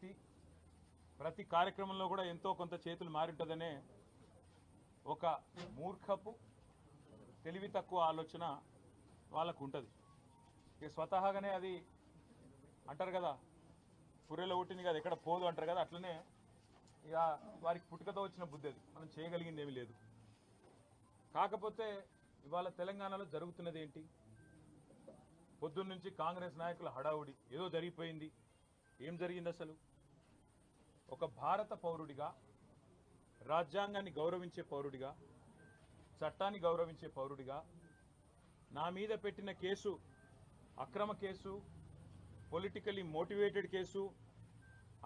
వ్యక్తి ప్రతి కార్యక్రమంలో కూడా ఎంతో కొంత చేతులు మారింటదనే ఒక మూర్ఖపు తెలివి తక్కువ ఆలోచన వాళ్ళకు ఉంటుంది. ఇక స్వతహాగానే అది అంటారు కదా, పుర్రెలో పుట్టింది కదా ఎక్కడ పోదు అంటారు కదా, అట్లనే ఇక వారికి పుట్టుకతో వచ్చిన బుద్ధి అది, మనం చేయగలిగింది ఏమీ లేదు. కాకపోతే ఇవాళ తెలంగాణలో జరుగుతున్నది ఏంటి? పొద్దున్న నుంచి కాంగ్రెస్ నాయకుల హడావుడి, ఏదో జరిగిపోయింది. ఏం జరిగింది అసలు? ఒక భారత పౌరుడిగా, రాజ్యాంగాన్ని గౌరవించే పౌరుడిగా, చట్టాన్ని గౌరవించే పౌరుడిగా నా మీద పెట్టిన కేసు అక్రమ కేసు, పొలిటికలీ మోటివేటెడ్ కేసు,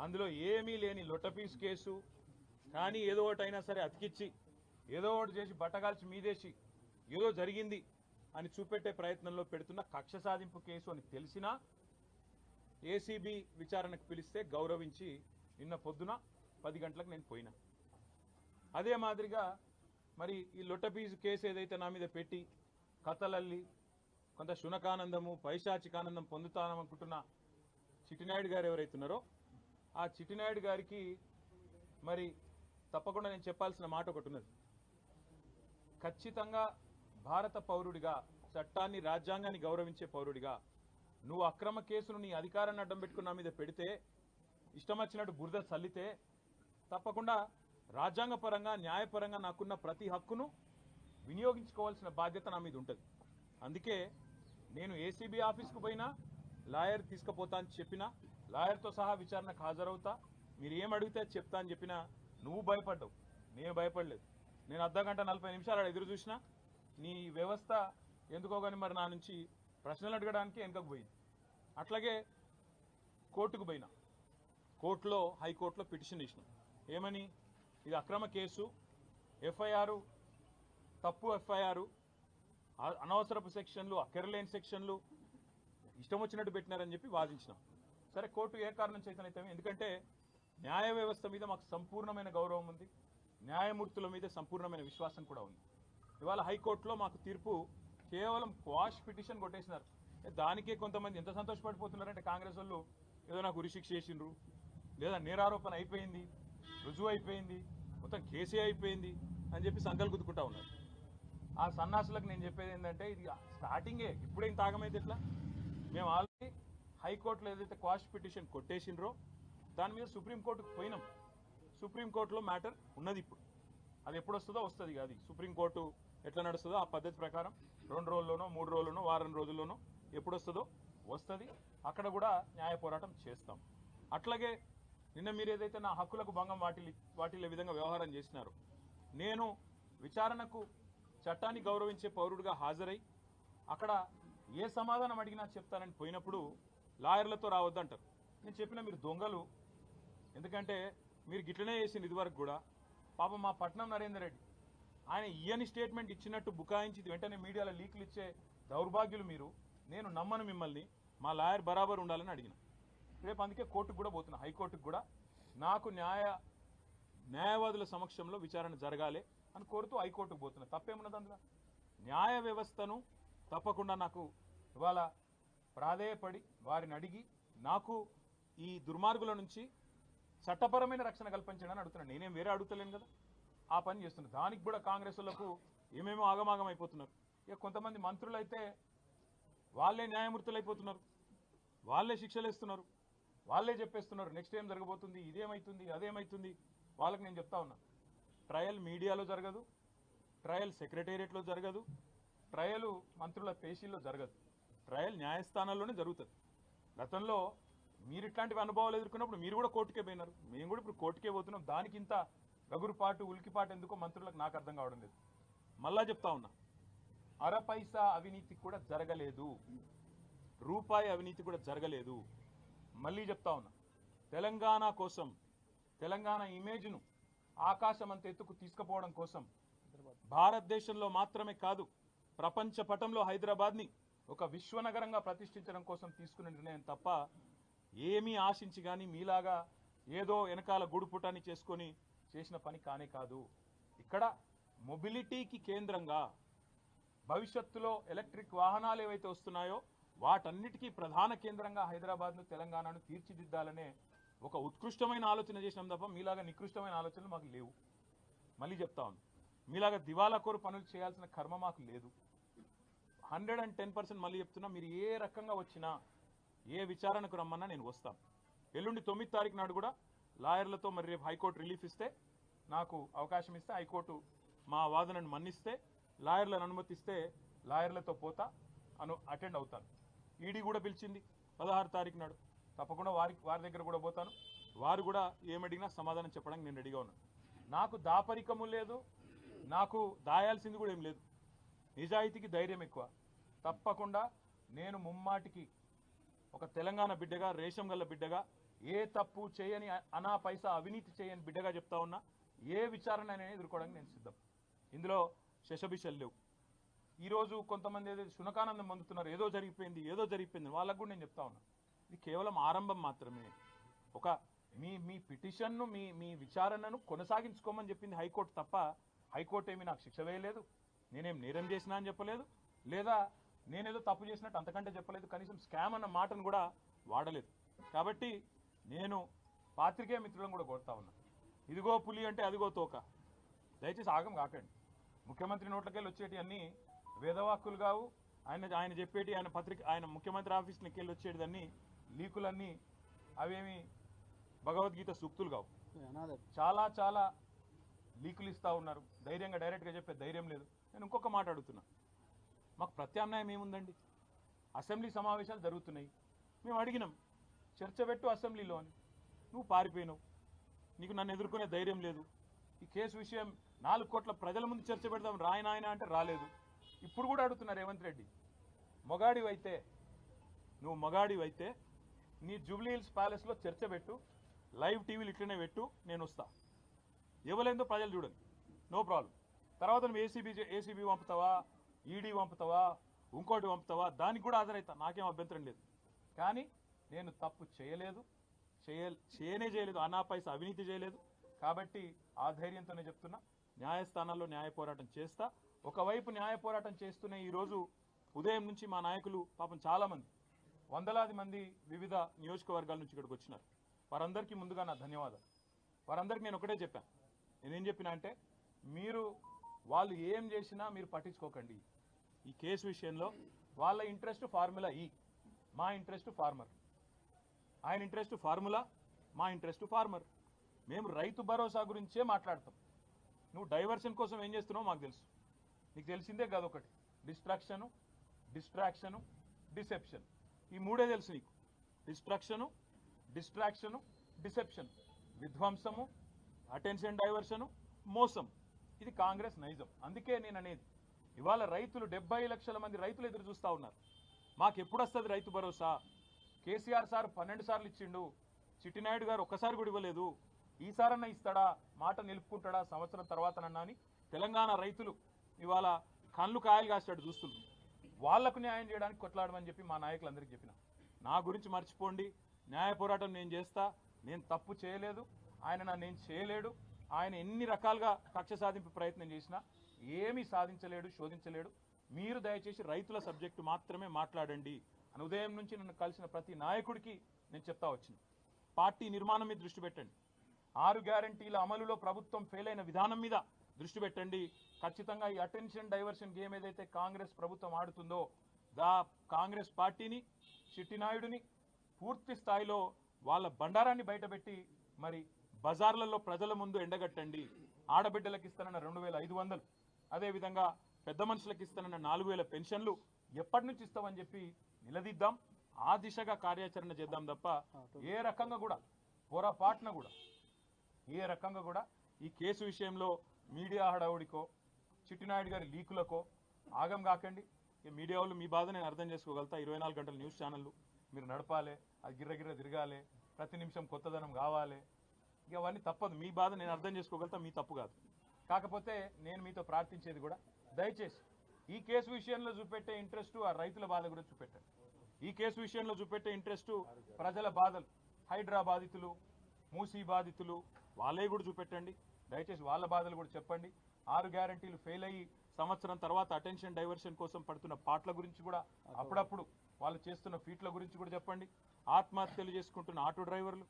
అందులో ఏమీ లేని లొట్టపీస్ కేసు. కానీ ఏదో ఒకటి అయినా సరే అతికిచ్చి, ఏదో ఒకటి చేసి బట్టగాల్చి మీదేసి ఏదో జరిగింది అని చూపెట్టే ప్రయత్నంలో పెడుతున్న కక్ష సాధింపు కేసు అని తెలిసినా ఏసీబీ విచారణకు పిలిస్తే గౌరవించి నిన్న పొద్దున 10 గంటలకు నేను పోయినా. అదే మాదిరిగా మరి ఈ లొట్టపీసు కేసు ఏదైతే నా మీద పెట్టి కథలల్లి కొంత శునకానందము, పైశాచికానందం పొందుతాననుకుంటున్న చిట్టినాయుడు గారు ఎవరైతున్నారో ఆ చిట్టినాయుడు గారికి మరి తప్పకుండా నేను చెప్పాల్సిన మాట ఒకటి ఉన్నది. ఖచ్చితంగా భారత పౌరుడిగా, చట్టాన్ని రాజ్యాంగాన్ని గౌరవించే పౌరుడిగా నువ్వు అక్రమ కేసును నీ అధికారాన్ని అడ్డం పెట్టుకున్న నా మీద పెడితే, ఇష్టం వచ్చినట్టు బురద చల్లితే తప్పకుండా రాజ్యాంగపరంగా, న్యాయపరంగా నాకున్న ప్రతి హక్కును వినియోగించుకోవాల్సిన బాధ్యత నా మీద ఉంటుంది. అందుకే నేను ఏసీబీ ఆఫీస్కు పోయినా లాయర్ తీసుకుపోతా అని చెప్పినా, లాయర్తో సహా విచారణకు హాజరవుతా, మీరు ఏం అడిగితే చెప్తా అని చెప్పినా నువ్వు భయపడ్డావు, నేను భయపడలేదు. నేను అర్ధగంట 40 నిమిషాలు ఎదురు చూసినా నీ వ్యవస్థ ఎందుకో కానీ మరి నా నుంచి ప్రశ్నలు అడగడానికి వెనుకకు పోయింది. అట్లాగే కోర్టుకు పోయినా, కోర్టులో హైకోర్టులో పిటిషన్ ఇచ్చినాం. ఏమని? ఇది అక్రమ కేసు, ఎఫ్ఐఆర్ తప్పు, ఎఫ్ఐఆర్ అనవసరపు సెక్షన్లు, అక్కరలేని సెక్షన్లు ఇష్టం వచ్చినట్టు పెట్టినారని చెప్పి వాదించినాం. సరే, కోర్టు ఏ కారణం చేతనైతే, ఎందుకంటే న్యాయ వ్యవస్థ మీద మాకు సంపూర్ణమైన గౌరవం ఉంది, న్యాయమూర్తుల మీద సంపూర్ణమైన విశ్వాసం కూడా ఉంది. ఇవాళ హైకోర్టులో మాకు తీర్పు కేవలం క్వాష్ పిటిషన్ కొట్టేసినారు. దానికే కొంతమంది ఎంత సంతోషపడిపోతున్నారంటే, కాంగ్రెస్ వాళ్ళు ఏదో నాకు ఉరిశిక్ష చేసిండ్రు, లేదా నేరారోపణ అయిపోయింది, రుజువు అయిపోయింది, మొత్తం కేసే అయిపోయింది అని చెప్పి సంకలు గుద్దుకుంటా ఉన్నారు. ఆ సన్నాసులకు నేను చెప్పేది ఏంటంటే, ఇది స్టార్టింగే, ఇప్పుడేం తాగమైతే ఎట్లా? మేము ఆల్రెడీ హైకోర్టులో ఏదైతే క్వాష్ పిటిషన్ కొట్టేసిండ్రో దాని మీద సుప్రీంకోర్టుకు పోయినాం. సుప్రీంకోర్టులో మ్యాటర్ ఉన్నది. ఇప్పుడు అది ఎప్పుడు వస్తుందో వస్తుంది. అది సుప్రీంకోర్టు ఎట్లా నడుస్తుందో ఆ పద్ధతి ప్రకారం 2 రోజుల్లోనో 3 రోజుల్లోనో వారం రోజుల్లోనో ఎప్పుడు వస్తుందో వస్తుంది. అక్కడ కూడా న్యాయ పోరాటం చేస్తాం. అట్లాగే నిన్న మీరు ఏదైతే నా హక్కులకు భంగం వాటిల్లే విధంగా వ్యవహారం చేసినారో, నేను విచారణకు చట్టాన్ని గౌరవించే పౌరుడిగా హాజరై అక్కడ ఏ సమాధానం అడిగినా చెప్తానని పోయినప్పుడు లాయర్లతో రావద్దంటారు. నేను చెప్పిన మీరు దొంగలు, ఎందుకంటే మీరు గిట్లనే చేసింది ఇదివరకు కూడా. పాపం మా పట్నం నరేందర్ రెడ్డి ఆయన ఇయ్యని స్టేట్మెంట్ ఇచ్చినట్టు బుకాయించి వెంటనే మీడియాలో లీకులు ఇచ్చే దౌర్భాగ్యులు మీరు. నేను నమ్మను మిమ్మల్ని, మా లాయర్ బరాబర్ ఉండాలని అడిగిన. రేపు అందుకే కోర్టుకు కూడా పోతున్నా, హైకోర్టుకు కూడా. నాకు న్యాయవాదుల సమక్షంలో విచారణ జరగాలి అని కోరుతూ హైకోర్టుకు పోతున్నా. తప్పేమున్నది అందులో? న్యాయ వ్యవస్థను తప్పకుండా నాకు ఇవాళ ప్రాధేయపడి వారిని అడిగి నాకు ఈ దుర్మార్గుల నుంచి చట్టపరమైన రక్షణ కల్పించడానికి అడుగుతున్నాను. నేనేం వేరే అడుగుతలేను కదా, ఆ పని చేస్తున్నాను. దానికి కూడా కాంగ్రెస్ వాళ్ళకు ఏమేమో ఆగమాగం అయిపోతున్నారు. ఇక కొంతమంది మంత్రులు అయితే వాళ్ళే న్యాయమూర్తులు అయిపోతున్నారు, వాళ్ళే శిక్షలు ఇస్తున్నారు, వాళ్ళే చెప్పేస్తున్నారు నెక్స్ట్ ఏం జరగబోతుంది, ఇదేమవుతుంది, అదేమవుతుంది. వాళ్ళకి నేను చెప్తా ఉన్నా, ట్రయల్ మీడియాలో జరగదు, ట్రయల్ సెక్రటేరియట్లో జరగదు, ట్రయల్ మంత్రుల పేషీల్లో జరగదు, ట్రయల్ న్యాయస్థానాల్లోనే జరుగుతుంది. గతంలో మీరు ఇట్లాంటివి అనుభవాలు ఎదుర్కొన్నప్పుడు మీరు కూడా కోర్టుకే పోయినారు, మేము కూడా ఇప్పుడు కోర్టుకే పోతున్నాం. దానికి ఇంత గగురుపాటు ఉలికిపాటు ఎందుకో మంత్రులకు నాకు అర్థం కావడం లేదు. మళ్ళా చెప్తా ఉన్నా, అరపైసా అవినీతి కూడా జరగలేదు, రూపాయి అవినీతి కూడా జరగలేదు. మళ్ళీ చెప్తా ఉన్నా, తెలంగాణ కోసం, తెలంగాణ ఇమేజ్ను ఆకాశమంత ఎత్తుకు తీసుకుపోవడం కోసం, భారతదేశంలో మాత్రమే కాదు ప్రపంచ పటంలో హైదరాబాద్ని ఒక విశ్వనగరంగా ప్రతిష్ఠించడం కోసం తీసుకున్న నిర్ణయం తప్ప ఏమీ ఆశించి కానీ మీలాగా ఏదో వెనకాల గూడుపుటాన్ని చేసుకొని చేసిన పని కానే కాదు. ఇక్కడ మొబిలిటీకి కేంద్రంగా భవిష్యత్తులో ఎలక్ట్రిక్ వాహనాలు ఏవైతే వస్తున్నాయో వాటన్నిటికీ ప్రధాన కేంద్రంగా హైదరాబాద్ను, తెలంగాణను తీర్చిదిద్దాలనే ఒక ఉత్కృష్టమైన ఆలోచన చేసినాం తప్ప మీలాగా నికృష్టమైన ఆలోచనలు మాకు లేవు. మళ్ళీ చెప్తా ఉన్నాం, మీలాగా దివాలాకోరు పనులు చేయాల్సిన కర్మ మాకు లేదు. 110% మళ్ళీ చెప్తున్నా, మీరు ఏ రకంగా వచ్చినా ఏ విచారణకు రమ్మన్నా నేను వస్తాను. ఎల్లుండి 9వ తారీఖు నాడు కూడా లాయర్లతో మరి రేపు హైకోర్టు రిలీఫ్ ఇస్తే, నాకు అవకాశం ఇస్తే, హైకోర్టు మా వాదనను మన్నిస్తే, లాయర్లను అనుమతిస్తే లాయర్లతో పోతా అటెండ్ అవుతాను. ఈడీ కూడా పిలిచింది 16వ తారీఖు నాడు, తప్పకుండా వారి దగ్గర కూడా పోతాను. వారు కూడా ఏమడిగినా సమాధానం చెప్పడానికి నేను రెడీగా ఉన్నాను. నాకు దాపరికము లేదు, నాకు దాయాల్సింది కూడా ఏం లేదు. నిజాయితీకి ధైర్యం ఎక్కువ. తప్పకుండా నేను ముమ్మాటికి ఒక తెలంగాణ బిడ్డగా, రేషం గల్ల బిడ్డగా, ఏ తప్పు చేయని అనా పైసా అవినీతి చేయని బిడ్డగా చెప్తా ఉన్నా, ఏ విచారణ అనేది ఎదుర్కోవడానికి నేను సిద్ధం. ఇందులో శశబిషలు లేవు. ఈరోజు కొంతమంది ఏదో శునకానందం పొందుతున్నారు, ఏదో జరిగిపోయింది వాళ్ళకు కూడా నేను చెప్తా ఉన్నా, ఇది కేవలం ఆరంభం మాత్రమే. ఒక మీ పిటిషన్ను మీ విచారణను కొనసాగించుకోమని చెప్పింది హైకోర్టు తప్ప, హైకోర్టు ఏమీ నాకు శిక్ష వేయలేదు, నేనేం నేరం చేసినా అని చెప్పలేదు, లేదా నేనేదో తప్పు చేసినట్టు అంతకంటే చెప్పలేదు, కనీసం స్కామ్ అన్న మాటను కూడా వాడలేదు. కాబట్టి నేను పాత్రికేయ మిత్రులను కూడా కోరుతా ఉన్నా, ఇదిగో పులి అంటే అదిగో తోక, దయచేసి ఆగం కాకండి. ముఖ్యమంత్రి నోట్లకెళ్ళి వచ్చేటి అన్నీ వేదవాక్కులు కావు. ఆయన చెప్పేటి, ఆయన ముఖ్యమంత్రి ఆఫీస్ నుంచి వెళ్ళి వచ్చేటిదన్నీ లీకులన్నీ అవేమి భగవద్గీత సూక్తులు కావు. చాలా చాలా లీకులు ఇస్తూ ఉన్నారు. ధైర్యంగా డైరెక్ట్గా చెప్పే ధైర్యం లేదు. నేను ఇంకొక మాట అడుగుతున్నా, మాకు ప్రత్యామ్నాయం ఏముందండి? అసెంబ్లీ సమావేశాలు జరుగుతున్నాయి, మేము అడిగినాం చర్చ పెట్టు అసెంబ్లీలో అని, నువ్వు పారిపోయినావు, నీకు నన్ను ఎదుర్కొనే ధైర్యం లేదు. ఈ కేసు విషయం 4 కోట్ల ప్రజల ముందు చర్చ పెడదాం రాయనాయన అంటే రాలేదు. ఇప్పుడు కూడా అడుగుతున్నారు రేవంత్ రెడ్డి, నువ్వు మగాడివైతే నీ జూబ్లీ హిల్స్ ప్యాలెస్లో చర్చ పెట్టు, లైవ్ టీవీలు ఇట్లనే పెట్టు, నేను వస్తా. ఇవ్వలేదో ప్రజలు చూడండి, నో ప్రాబ్లం. తర్వాత నువ్వు ఏసీబీ పంపుతావా, ఈడీ పంపుతావా, ఇంకోటి పంపుతావా, దానికి కూడా హాజరవుతా, నాకేం అభ్యంతరం లేదు. కానీ నేను తప్పు చేయలేదు, అనా పైసా అవినీతి చేయలేదు. కాబట్టి ఆ ధైర్యంతోనే చెప్తున్నా, న్యాయస్థానాల్లో న్యాయ పోరాటం చేస్తా. ఒకవైపు న్యాయ పోరాటం చేస్తూనే ఈరోజు ఉదయం నుంచి మా నాయకులు పాపం చాలామంది, వందలాది మంది వివిధ నియోజకవర్గాల నుంచి ఇక్కడికి వచ్చినారు. వారందరికీ ముందుగా నా ధన్యవాదాలు. వారందరికీ నేను ఒకటే చెప్పాను, నేనేం చెప్పినా అంటే, వాళ్ళు ఏం చేసినా మీరు పట్టించుకోకండి. ఈ కేసు విషయంలో వాళ్ళ ఇంట్రెస్ట్ ఫార్ములా ఈ, మా ఇంట్రెస్ట్ ఫార్మర్. ఆయన ఇంట్రెస్ట్ ఫార్ములా, మా ఇంట్రెస్ట్ ఫార్మర్. మేము రైతు భరోసా గురించే మాట్లాడతాం. నువ్వు డైవర్షన్ కోసం ఏం చేస్తున్నావు మాకు తెలుసు. నీకు తెలిసిందే కాదు, ఒకటి డిస్ట్రాక్షను, డిసెప్షన్. ఈ మూడే తెలుసు నీకు. డిస్ట్రాక్షను, డిసెప్షన్, విధ్వంసము, అటెన్షన్ డైవర్షను, మోసం. ఇది కాంగ్రెస్ నైజం. అందుకే నేను అనేది, ఇవాళ రైతులు 70 లక్షల మంది రైతులు ఎదురు చూస్తూ ఉన్నారు. మాకు ఎప్పుడు వస్తుంది రైతు భరోసా? కేసీఆర్ సార్ 12 సార్లు ఇచ్చిండు, చిట్టినాయుడు గారు ఒక్కసారి కూడా ఇవ్వలేదు, ఈసారన్నా ఇస్తాడా, మాట నిలుపుకుంటాడా సంవత్సరం తర్వాతనన్నా అని తెలంగాణ రైతులు ఇవాళ కళ్ళు కాయలు కాస్తాడు చూస్తున్నారు. వాళ్లకు న్యాయం చేయడానికి కొట్లాడమని చెప్పి మా నాయకులందరికీ చెప్పిన. నా గురించి మర్చిపోండి, న్యాయ పోరాటం నేను చేస్తా, నేను తప్పు చేయలేదు, ఆయన నేను చేయలేడు. ఆయన ఎన్ని రకాలుగా కక్ష సాధింపు ప్రయత్నం చేసినా ఏమీ సాధించలేడు, శోధించలేడు. మీరు దయచేసి రైతుల సబ్జెక్టు మాత్రమే మాట్లాడండి అని ఉదయం నుంచి నన్ను కలిసిన ప్రతి నాయకుడికి నేను చెప్తా వచ్చిన. పార్టీ నిర్మాణం మీద దృష్టి పెట్టండి, 6 గ్యారంటీల అమలులో ప్రభుత్వం ఫెయిల్ అయిన విధానం మీద దృష్టి పెట్టండి. ఖచ్చితంగా ఈ అటెన్షన్ డైవర్షన్ గేమ్ ఏదైతే కాంగ్రెస్ ప్రభుత్వం ఆడుతుందో, కాంగ్రెస్ పార్టీని, చిట్టినాయుడిని పూర్తి స్థాయిలో వాళ్ళ బండారాన్ని బయటపెట్టి మరి బజార్లలో ప్రజల ముందు ఎండగట్టండి. ఆడబిడ్డలకు ఇస్తానన్న 2500, అదేవిధంగా పెద్ద మనుషులకు ఇస్తానన్న 4000 పెన్షన్లు ఎప్పటి నుంచి ఇస్తామని చెప్పి నిలదీద్దాం. ఆ దిశగా కార్యాచరణ చేద్దాం తప్ప ఏ రకంగా కూడా పొరపాటున కూడా ఈ కేసు విషయంలో మీడియా హడావుడికో, చిట్టినాయుడు గారి లీకులకో ఆగం కాకండి. ఈ మీడియా వాళ్ళు మీ బాధ నేను అర్థం చేసుకోగలుగుతా. 24 గంటల న్యూస్ ఛానళ్ళు మీరు నడపాలి, అది గిర్రగిర్ర తిరగాలి, ప్రతి నిమిషం కొత్తదనం కావాలి. ఇక అవన్నీ తప్పదు. మీ బాధ నేను అర్థం చేసుకోగలుగుతా, మీ తప్పు కాదు. కాకపోతే నేను మీతో ప్రార్థించేది కూడా, దయచేసి ఈ కేసు విషయంలో చూపెట్టే ఇంట్రెస్ట్ ఆ రైతుల బాధ కూడా చూపెట్టండి. ఈ కేసు విషయంలో చూపెట్టే ఇంట్రెస్ట్ ప్రజల బాధలు, హైడ్రా బాధితులు, మూసీ బాధితులు, వాళ్ళే కూడా చూపెట్టండి. దయచేసి వాళ్ళ బాధలు కూడా చెప్పండి. 6 గ్యారంటీలు ఫెయిల్ అయ్యి సంవత్సరం తర్వాత అటెన్షన్ డైవర్షన్ కోసం పడుతున్న పాటల గురించి కూడా, అప్పుడప్పుడు వాళ్ళు చేస్తున్న ఫీట్ల గురించి కూడా చెప్పండి. ఆత్మహత్యలు చేసుకుంటున్న ఆటో డ్రైవర్లు,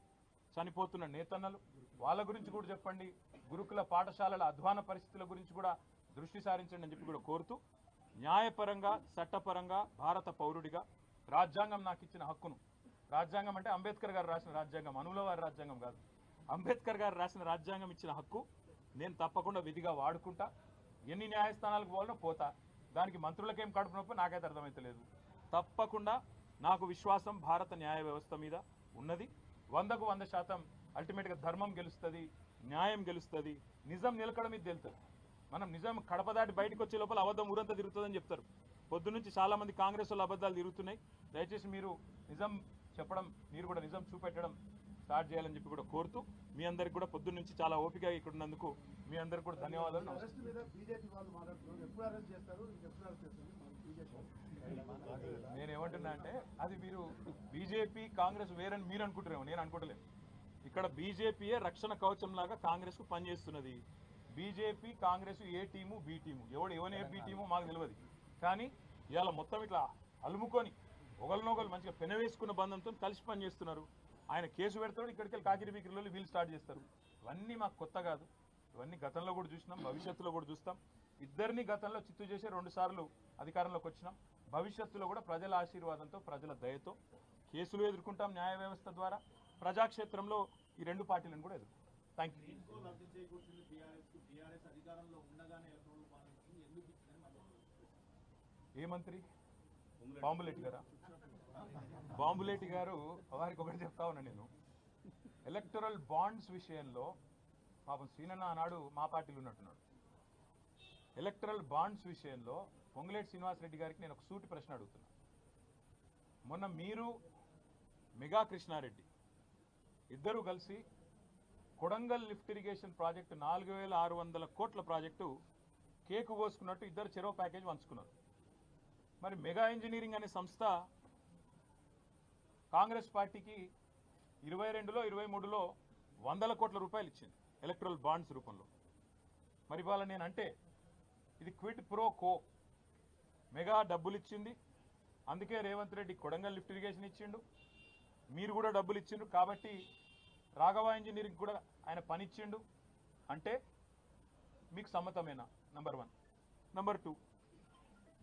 చనిపోతున్న నేతన్నలు వాళ్ళ గురించి కూడా చెప్పండి, గురుకుల పాఠశాలల అధ్వాన పరిస్థితుల గురించి కూడా దృష్టి సారించండి అని చెప్పి కూడా కోరుతూ, న్యాయపరంగా చట్టపరంగా భారత పౌరుడిగా రాజ్యాంగం నాకు ఇచ్చిన హక్కును, రాజ్యాంగం అంటే అంబేద్కర్ గారు రాసిన రాజ్యాంగం, అనుల వారి రాజ్యాంగం కాదు, అంబేద్కర్ గారు రాసిన రాజ్యాంగం ఇచ్చిన హక్కు నేను తప్పకుండా విధిగా వాడుకుంటా. ఎన్ని న్యాయస్థానాలకు పోవాలనో పోతా, దానికి మంత్రులకేం కడుపు నొప్పి నాకైతే అర్థమైతలేదు. తప్పకుండా నాకు విశ్వాసం భారత న్యాయ వ్యవస్థ మీద ఉన్నది. 100కు 100% అల్టిమేట్గా ధర్మం గెలుస్తుంది, న్యాయం గెలుస్తుంది, నిజం నిలకడ మీద తెలుస్తుంది. మనం నిజం కడప దాటి బయటకు వచ్చే లోపల అబద్ధం ఊరంతా తిరుగుతుందని చెప్తారు. పొద్దున్నుంచి చాలామంది కాంగ్రెస్ వాళ్ళు అబద్ధాలు తిరుగుతున్నాయి. దయచేసి మీరు నిజం చెప్పడం, మీరు కూడా నిజం చూపెట్టడం స్టార్ట్ చేయాలని చెప్పి కూడా కోరుతూ, మీ అందరికి కూడా పొద్దున్న నుంచి చాలా ఓపిక ఇక్కడ ఉన్నందుకు మీ అందరికి కూడా ధన్యవాదాలు. నేనేమంటున్నా అంటే అది మీరు బీజేపీ కాంగ్రెస్ వేరని మీరు అనుకుంటారేమో, నేను అనుకోవట్లేదు. ఇక్కడ బీజేపీయే రక్షణ కవచం లాగా కాంగ్రెస్ కు పనిచేస్తున్నది. బీజేపీ కాంగ్రెస్ ఏ టీము బి టీము, ఎవరు ఏ బి టీము మాకు తెలియదు. కానీ ఇవాళ మొత్తం ఇట్లా అలుముకొని ఒకరినొకరు మంచిగా పెనవేసుకున్న బంధంతో కలిసి పనిచేస్తున్నారు. ఆయన కేసు పెడతాడు, ఇక్కడికి వెళ్ళి కాకిరి బీకిరిలో వీళ్ళు స్టార్ట్ చేస్తారు. ఇవన్నీ మాకు కొత్త కాదు, ఇవన్నీ గతంలో కూడా చూసినాం, భవిష్యత్తులో కూడా చూస్తాం. ఇద్దరిని గతంలో చిత్తు చేసి 2 సార్లు అధికారంలోకి వచ్చినాం. భవిష్యత్తులో కూడా ప్రజల ఆశీర్వాదంతో, ప్రజల దయతో కేసులు ఎదుర్కొంటాం న్యాయ వ్యవస్థ ద్వారా. ప్రజాక్షేత్రంలో ఈ 2 పార్టీలను కూడా ఎదుర్కొంటాం. Thank you. ఏ మంత్రి? బాంబులేటి గారా? బాంబులేటి గారు వారికి ఒకటి చెప్తా ఉన్నా నేను. ఎలక్టరల్ బాండ్స్ విషయంలో పాపం శ్రీనన్న ఆనాడు మా పార్టీలో ఉన్నట్టున్నాడు. ఎలక్టరల్ బాండ్స్ విషయంలో పొంగులేటి శ్రీనివాసరెడ్డి గారికి నేను ఒక సూటి ప్రశ్న అడుగుతున్నా. మొన్న మీరు మెగా కృష్ణారెడ్డి ఇద్దరూ కలిసి కొడంగల్ లిఫ్ట్ ఇరిగేషన్ ప్రాజెక్టు 4600 కోట్ల ప్రాజెక్టు కేకు కోసుకున్నట్టు ఇద్దరు చెరో ప్యాకేజ్ పంచుకున్నారు. మరి మెగా ఇంజనీరింగ్ అనే సంస్థ కాంగ్రెస్ పార్టీకి 22లో 23లో 100 కోట్ల రూపాయలు ఇచ్చింది ఎలక్ట్రల్ బాండ్స్ రూపంలో. మరి వాళ్ళ నేనంటే ఇది క్విట్ ప్రో కో. మెగా డబ్బులు ఇచ్చింది, అందుకే రేవంత్ రెడ్డి కొడంగల్ లిఫ్ట్ ఇరిగేషన్ ఇచ్చిండు, మీరు కూడా డబ్బులు ఇచ్చిండ్రు, కాబట్టి రాఘవ ఇంజనీరింగ్ కూడా ఆయన పని ఇచ్చిండు అంటే మీకు సమ్మతమేనా? నంబర్ 1. నంబర్ 2,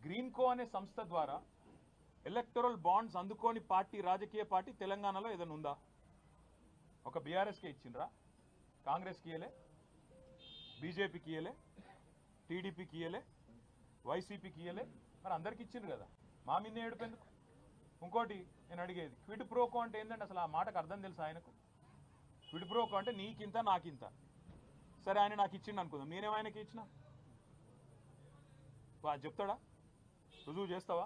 గ్రీన్ కో అనే సంస్థ ద్వారా ఎలక్టరల్ బాండ్స్ అందుకోని పార్టీ, రాజకీయ పార్టీ తెలంగాణలో ఏదైనా ఉందా? ఒక బీఆర్ఎస్కే ఇచ్చిండ్రా? కాంగ్రెస్కి ఇయ్యలే, బీజేపీకి ఇయ్యలే, టీడీపీకి ఇయ్యలే, వైసీపీకి ఇయ్యలే, మరి అందరికి ఇచ్చిండ్రు కదా, మా మీదే ఏడుపెందుకు? ఇంకోటి నేను అడిగేది, క్విడ్ ప్రోకో అంటే ఏంటంటే అసలు ఆ మాటకు అర్థం తెలుసు ఆయనకు? క్విడ్ ప్రోకో అంటే నీకింత నాకింత. సరే ఆయన నాకు ఇచ్చిండు అనుకుందాం, నేనేం ఆయనకి ఇచ్చిన? చెప్తాడా? రుజువు చేస్తావా?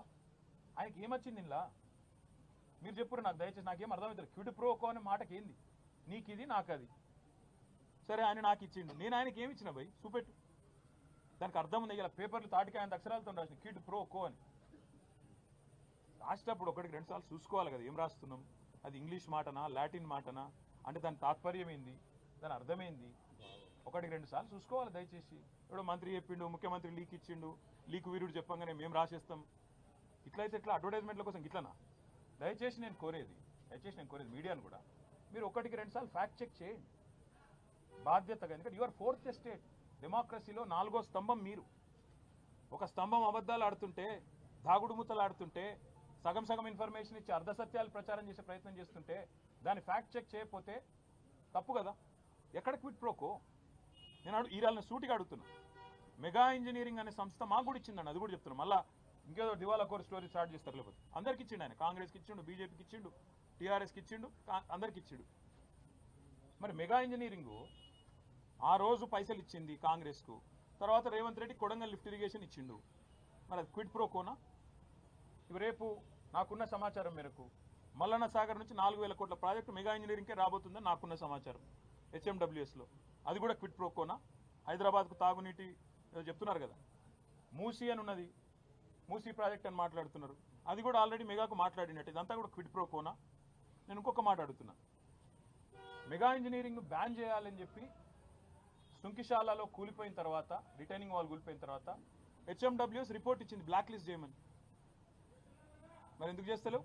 ఆయనకి ఏమొచ్చింది ఇలా? మీరు చెప్పురు నాకు, దయచేసి నాకేం అర్థమవుతుంది. క్విడ్ ప్రోకో అనే మాటకి ఏంది? నీకు ఇది నాకు అది. సరే ఆయన నాకు ఇచ్చిండు, నేను ఆయనకి ఏమి ఇచ్చిన భయ్ చూపెట్టు. దానికి అర్థం ఉంది. ఇలా పేపర్లు తాటికి ఆయన అక్షరాలతో రాసిన క్విడ్ ప్రోకో అని. రాసేటప్పుడు 1-2 సార్లు చూసుకోవాలి కదా ఏం రాస్తున్నాం, అది ఇంగ్లీష్ మాటనా లాటిన్ మాటనా, అంటే దాని తాత్పర్యం ఏంది, దాని అర్థమైంది, 1-2 సార్లు చూసుకోవాలి దయచేసి. ఇప్పుడు మంత్రి చెప్పిండు, ముఖ్యమంత్రి లీక్ ఇచ్చిండు, లీక్ వీరుడు చెప్పంగానే మేము రాసేస్తాం. ఇట్లయితే ఇట్లా అడ్వర్టైజ్మెంట్ల కోసం ఇట్లనా? దయచేసి నేను కోరేది మీడియాను కూడా, మీరు 1-2 సార్లు ఫ్యాక్ట్ చెక్ చేయండి బాధ్యతగా. ఎందుకంటే యువర్ 4th ఎస్టేట్, డెమోక్రసీలో 4వ స్తంభం మీరు. ఒక స్తంభం అబద్ధాలు ఆడుతుంటే, దాగుడు ముత్తలు ఆడుతుంటే, సగం సగం ఇన్ఫర్మేషన్ ఇచ్చి అర్ధసత్యాలు ప్రచారం చేసే ప్రయత్నం చేస్తుంటే దాన్ని ఫ్యాక్ట్ చెక్ చేయకపోతే తప్పు కదా. ఎక్కడ క్విట్ ప్రోకో? నేను ఈరాళ్ళని సూటిగా అడుగుతున్నా. మెగా ఇంజనీరింగ్ అనే సంస్థ మాకు కూడా ఇచ్చిందండి, అది కూడా చెప్తున్నాను. మళ్ళీ ఇంకేదో దివాలా కోర్ స్టోరీ స్టార్ట్ చేస్తారు, లేకపోతే అందరికి ఇచ్చిండు ఆయన. కాంగ్రెస్కి ఇచ్చిండు, బీజేపీకి ఇచ్చిండు, టీఆర్ఎస్కి ఇచ్చిండు, అందరికి ఇచ్చిండు. మరి మెగా ఇంజనీరింగ్ ఆ రోజు పైసలు ఇచ్చింది కాంగ్రెస్కు, తర్వాత రేవంత్ రెడ్డి కొడంగల్ లిఫ్ట్ ఇరిగేషన్ ఇచ్చిండు, మరి అది క్విట్ ప్రోకోనా? ఇవి రేపు నాకున్న సమాచారం మేరకు మల్లన్న సాగర్ నుంచి 4000 కోట్ల ప్రాజెక్టు మెగా ఇంజనీరింగ్కే రాబోతుందని నాకున్న సమాచారం హెచ్ఎండబ్ల్యూఎస్లో. అది కూడా క్విట్ ప్రోకోనా? హైదరాబాద్కు తాగునీటి చెప్తున్నారు కదా, మూసీ అని ఉన్నది, మూసీ ప్రాజెక్ట్ అని మాట్లాడుతున్నారు, అది కూడా ఆల్రెడీ మెగాకు మాట్లాడినట్టు. ఇదంతా కూడా క్విట్ ప్రోకోనా? నేను ఇంకొక మాట అడుగుతున్నా. మెగా ఇంజనీరింగ్ బ్యాన్ చేయాలని చెప్పి సుంకిశాలలో కూలిపోయిన తర్వాత, రిటైనింగ్ వాల్ కూలిపోయిన తర్వాత హెచ్ఎండబ్ల్యూఎస్ రిపోర్ట్ ఇచ్చింది బ్లాక్ లిస్ట్ చేయమని. మరి ఎందుకు చేస్తలేవు?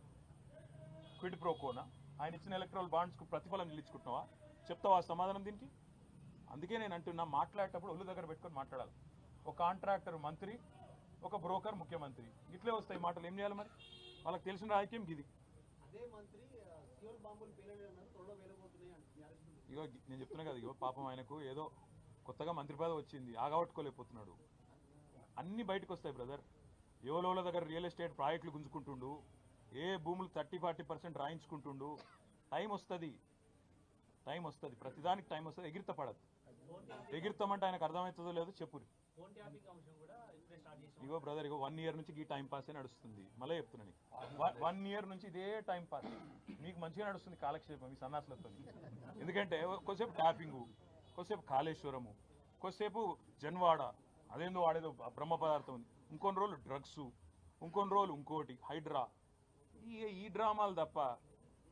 క్విడ్ ప్రోకోనా? ఆయన ఇచ్చిన ఎలక్ట్రల్ బాండ్స్కు ప్రతిఫలం నిలుచుకుంటున్నావా? చెప్తావా సమాధానం దీనికి? అందుకే నేను అంటున్నా, మాట్లాడేటప్పుడు ఒళ్ళు దగ్గర పెట్టుకొని మాట్లాడాలి. ఒక కాంట్రాక్టర్ మంత్రి, ఒక బ్రోకర్ ముఖ్యమంత్రి, ఇట్లే వస్తాయి మాటలు. ఏం చేయాలి మరి? వాళ్ళకి తెలిసిన రాజకీయం ఇది. ఇగో నేను చెప్తున్నా కదా, ఇగో పాపం ఆయనకు ఏదో కొత్తగా మంత్రి పదవి వచ్చింది, ఆగబట్టుకోలేకపోతున్నాడు. అన్ని బయటకు వస్తాయి బ్రదర్. ఎవరోళ్ళ దగ్గర రియల్ ఎస్టేట్ ప్రాజెక్టులు గుంజుకుంటుండు, ఏ భూములు 30-40% రాయించుకుంటుండు. టైం వస్తుంది, ప్రతిదానికి టైం వస్తుంది. ఎగిరిత పడదు. ఎగిరితామంటే ఆయనకు అర్థమవుతుందో లేదో చెప్పురి. ఇగో బ్రదర్, ఇగో 1 year నుంచి ఈ టైం పాసే నడుస్తుంది. మళ్ళీ చెప్తున్నాను, 1 year నుంచి ఇదే టైం పాస్. మీకు మంచిగా నడుస్తుంది కాలక్షేపం ఈ సన్నాసులతో. ఎందుకంటే కొద్దిసేపు ట్యాపింగు, కొద్దిసేపు కాళేశ్వరము, కొద్దిసేపు జన్వాడ, అదేందో వాడేదో బ్రహ్మ పదార్థం ఉంది, ఇంకొన్ని రోజులు డ్రగ్స్, ఇంకొన్ని రోజులు ఇంకోటి హైడ్రా. ఈ డ్రామాలు తప్ప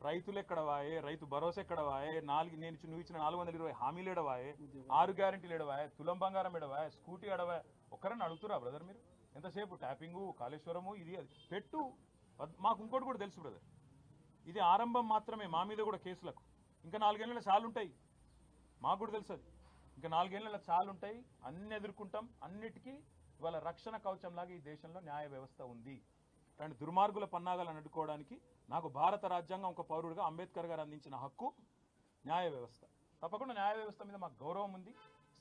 రైతులు ఎక్కడ వాయే, రైతు భరోసా ఎక్కడ వాయే, నువ్వు ఇచ్చిన 420 హామీలు ఎడవాయే, 6 గ్యారెంటీలు ఎడవాయే, తులం బంగారం ఎడవాయే, స్కూటీ ఎడవాయే. ఒక్కరన్నా అడుగుతురా బ్రదర్ మీరు? ఎంతసేపు ట్యాపింగు, కాళేశ్వరము, ఇది అది పెట్టు. మాకు ఇంకోటి కూడా తెలుసు బ్రదర్, ఇది ఆరంభం మాత్రమే. మా మీద కూడా కేసులకు ఇంకా 4 ఏళ్ళ చాలు ఉంటాయి. మాకు కూడా తెలుసు అది. ఇంకా 4 ఏళ్ళ చాలు ఉంటాయి. అన్ని ఎదుర్కొంటాం. అన్నిటికీ ఇవాళ రక్షణ కవచంలాగా ఈ దేశంలో న్యాయ వ్యవస్థ ఉంది. కానీ దుర్మార్గుల పన్నాగాలను అడ్డుకోవడానికి నాకు భారత రాజ్యాంగం ఒక పౌరుడిగా అంబేద్కర్ గారు అందించిన హక్కు న్యాయ వ్యవస్థ. తప్పకుండా న్యాయ వ్యవస్థ మీద మాకు గౌరవం ఉంది,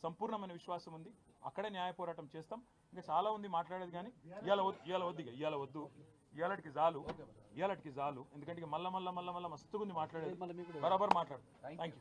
సంపూర్ణమైన విశ్వాసం ఉంది. అక్కడే న్యాయ పోరాటం చేస్తాం. ఇంకా చాలా ఉంది మాట్లాడేది, కానీ ఇవాళ వద్దు. ఇవాళకి చాలు. ఎందుకంటే మళ్ళా మస్తుగా ఉంది మాట్లాడేది. బరాబర్ మాట్లాడు. Thank you.